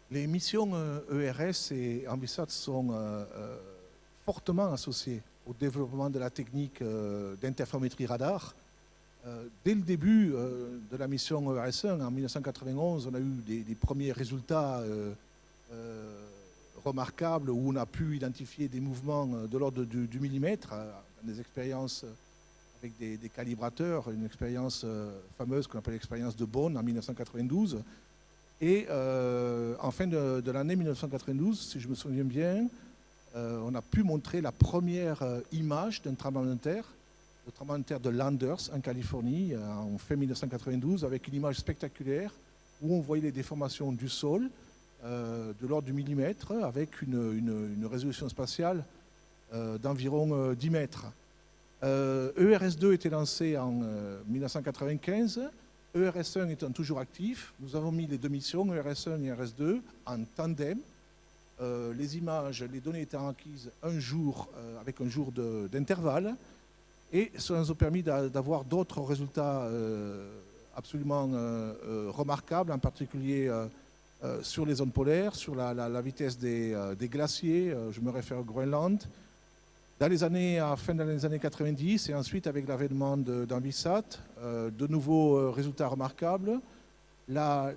Les missions ERS et Envisat sont fortement associées au développement de la technique d'interférométrie radar. Dès le début de la mission ERS-1, en 1991, on a eu des premiers résultats remarquables où on a pu identifier des mouvements de l'ordre du millimètre, des expériences avec des calibrateurs, une expérience fameuse qu'on appelle l'expérience de Bonn en 1992. Et en fin de l'année 1992, si je me souviens bien, on a pu montrer la première image d'un tremblement de terre, le tremblement de terre de Landers en Californie en fin 1992, avec une image spectaculaire où on voyait les déformations du sol de l'ordre du millimètre avec une résolution spatiale d'environ 10 mètres. ERS2 était lancé en 1995. ERS1 étant toujours actif, nous avons mis les deux missions, ERS1 et ERS2, en tandem. Les images, les données étant acquises un jour, avec un jour d'intervalle, et ça nous a permis d'avoir d'autres résultats absolument remarquables, en particulier sur les zones polaires, sur la vitesse des glaciers, je me réfère au Groenland. Dans les années, à la fin des années 90 et ensuite avec l'avènement d'Envisat, de nouveaux résultats remarquables, la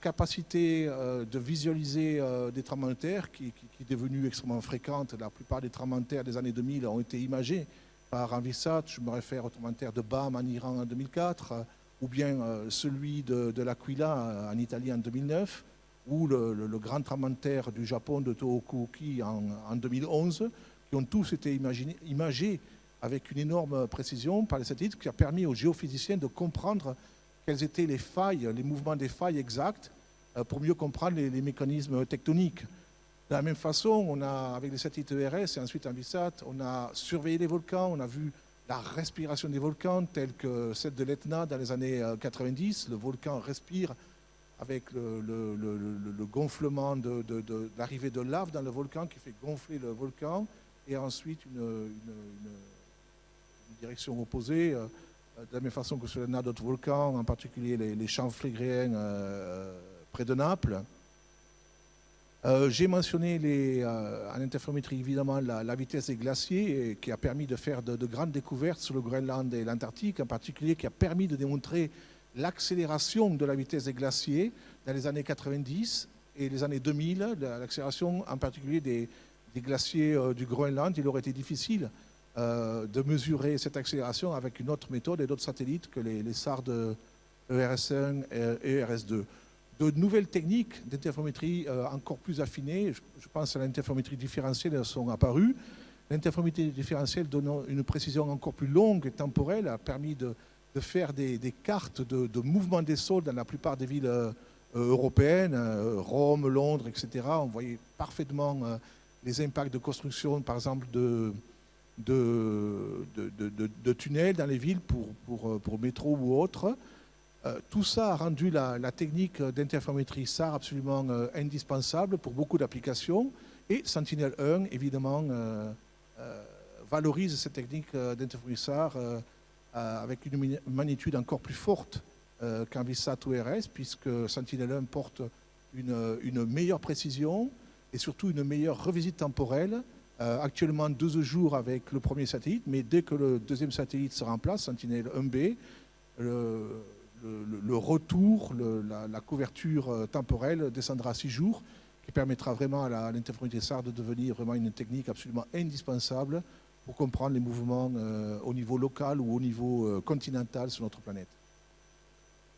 capacité de visualiser des tremblements de terre qui est devenue extrêmement fréquente. La plupart des tremblements de terre des années 2000 ont été imagés par Envisat. Je me réfère au tremblement de terre de Bam en Iran en 2004, ou bien celui de l'Aquila en Italie en 2009, ou le grand tremblement de terre du Japon de Tohoku-Uki en 2011, qui ont tous été imagés avec une énorme précision par les satellites, qui a permis aux géophysiciens de comprendre quelles étaient les failles, les mouvements des failles exacts, pour mieux comprendre les mécanismes tectoniques. De la même façon, on a, avec les satellites ERS et ensuite Envisat, on a surveillé les volcans, on a vu la respiration des volcans, telle que celle de l'Etna dans les années 90. Le volcan respire avec le gonflement de l'arrivée de lave dans le volcan qui fait gonfler le volcan, et ensuite une direction opposée, de la même façon que sur l'Etna d'autres volcans, en particulier les champs flégréens près de Naples. J'ai mentionné en interférométrie évidemment la vitesse des glaciers, qui a permis de faire de grandes découvertes sur le Groenland et l'Antarctique, en particulier qui a permis de démontrer l'accélération de la vitesse des glaciers dans les années 90 et les années 2000, l'accélération en particulier des glaciers du Groenland. Il aurait été difficile de mesurer cette accélération avec une autre méthode et d'autres satellites que les SAR de ERS1 et ERS2. De nouvelles techniques d'interférométrie encore plus affinées, je pense à l'interférométrie différentielle, sont apparues. L'interférométrie différentielle donnant une précision encore plus longue et temporelle a permis de faire des cartes de mouvement des sols dans la plupart des villes européennes, Rome, Londres, etc. On voyait parfaitement les impacts de construction, par exemple, de tunnels dans les villes pour métro ou autre. Tout ça a rendu la technique d'interférométrie SAR absolument indispensable pour beaucoup d'applications. Et Sentinel-1, évidemment, valorise cette technique d'interférométrie SAR avec une magnitude encore plus forte qu'Envisat ou ERS, puisque Sentinel-1 porte une meilleure précision et surtout une meilleure revisite temporelle. Actuellement 12 jours avec le premier satellite, mais dès que le deuxième satellite sera en place, Sentinel-1B, le retour, la couverture temporelle descendra à 6 jours, qui permettra vraiment à l'interférométrie SAR de devenir vraiment une technique absolument indispensable pour comprendre les mouvements au niveau local ou au niveau continental sur notre planète.